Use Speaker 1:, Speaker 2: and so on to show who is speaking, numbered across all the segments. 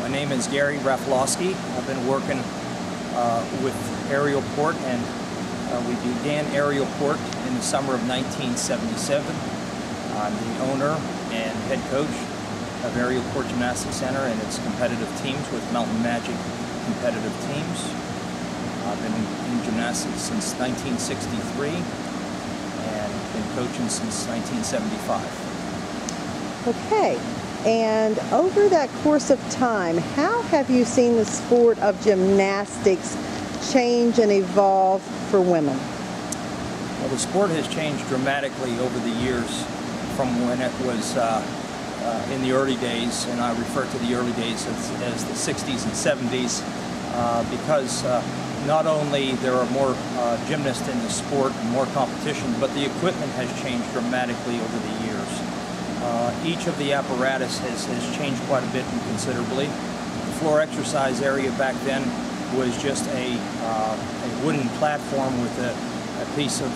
Speaker 1: My name is Gary Rafaloski. I've been working with Aerial Port, and we began Aerial Port in the summer of 1977. I'm the owner and head coach of Aerial Port Gymnastic Center and its competitive teams with Mountain Magic competitive teams. I've been in gymnastics since 1963 and been coaching since 1975.
Speaker 2: Okay. And over that course of time, how have you seen the sport of gymnastics change and evolve for women?
Speaker 1: Well, the sport has changed dramatically over the years from when it was in the early days, and I refer to the early days as the 60s and 70s, because not only there are more gymnasts in the sport and more competition, but the equipment has changed dramatically over the years. Each of the apparatus has changed quite a bit and considerably. The floor exercise area back then was just a wooden platform with a piece of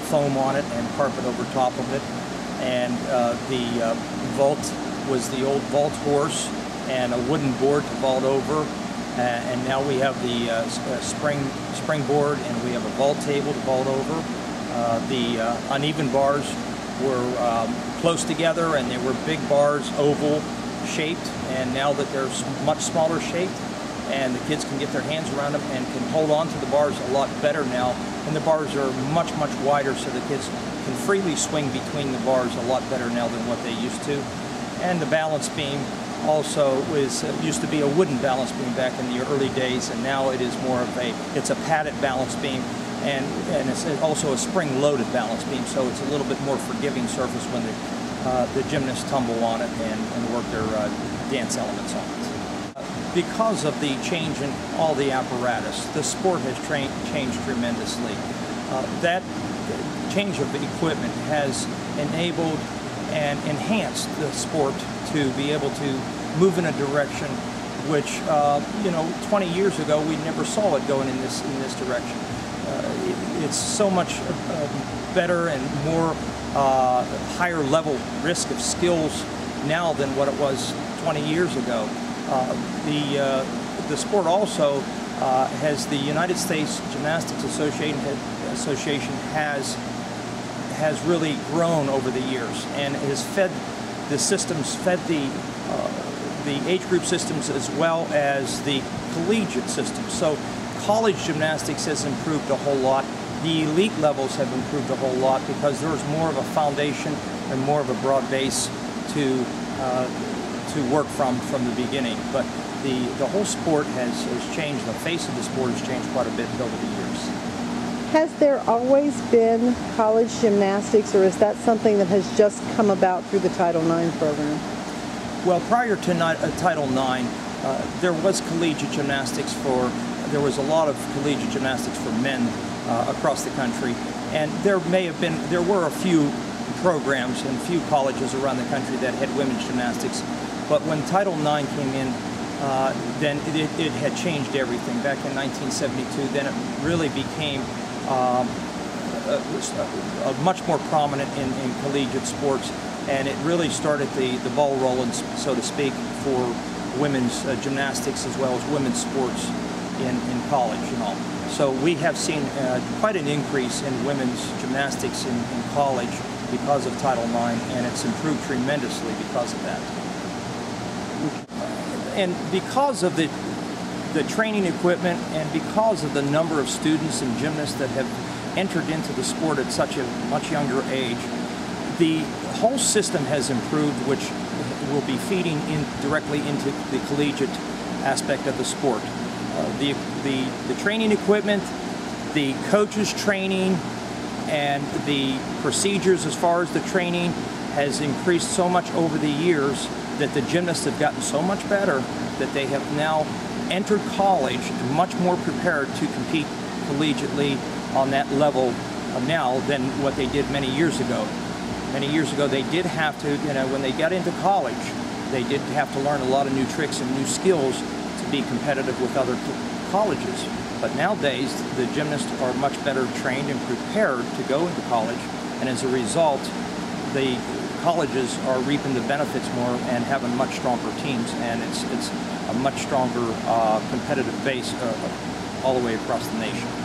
Speaker 1: foam on it and carpet over top of it. And the vault was the old vault horse and a wooden board to vault over. And now we have the springboard, and we have a vault table to vault over. The uneven bars were close together, and they were big bars, oval shaped, and now that they're much smaller shaped and the kids can get their hands around them and can hold on to the bars a lot better now, and the bars are much wider, so the kids can freely swing between the bars a lot better now than what they used to. And the balance beam also used to be a wooden balance beam back in the early days, and now it is more of it's a padded balance beam. And it's also a spring-loaded balance beam, so it's a little bit more forgiving surface when the gymnasts tumble on it and work their dance elements on it. Because of the change in all the apparatus, the sport has changed tremendously. That change of equipment has enabled and enhanced the sport to be able to move in a direction which, 20 years ago we never saw it going in this direction. It's so much better and more higher level risk of skills now than what it was 20 years ago. The sport also has the United States Gymnastics Association has really grown over the years, and has fed the systems, the age group systems as well as the collegiate systems. So college gymnastics has improved a whole lot. The elite levels have improved a whole lot because there's more of a foundation and more of a broad base to work from the beginning. But the whole sport has changed. The face of the sport has changed quite a bit over the years.
Speaker 2: Has there always been college gymnastics, or is that something that has just come about through the Title IX program?
Speaker 1: Well, prior to Title IX, there was collegiate gymnastics there was a lot of collegiate gymnastics for men across the country, and there were a few programs and few colleges around the country that had women's gymnastics. But when Title IX came in, then it had changed everything. Back in 1972, then it really became much more prominent in collegiate sports, and it really started the ball rolling, so to speak, for women's gymnastics as well as women's sports in college and all. So we have seen quite an increase in women's gymnastics in college because of Title IX, and it's improved tremendously because of that. And because of the training equipment, and because of the number of students and gymnasts that have entered into the sport at such a much younger age, the whole system has improved, which will be feeding directly into the collegiate aspect of the sport. The training equipment, the coaches' training, and the procedures as far as the training has increased so much over the years that the gymnasts have gotten so much better that they have now entered college much more prepared to compete collegiately on that level now than what they did many years ago. Many years ago they did have to, when they got into college, they did have to learn a lot of new tricks and new skills to be competitive with other colleges. But nowadays, the gymnasts are much better trained and prepared to go into college, and as a result, the colleges are reaping the benefits more and having much stronger teams, and it's much stronger competitive base all the way across the nation.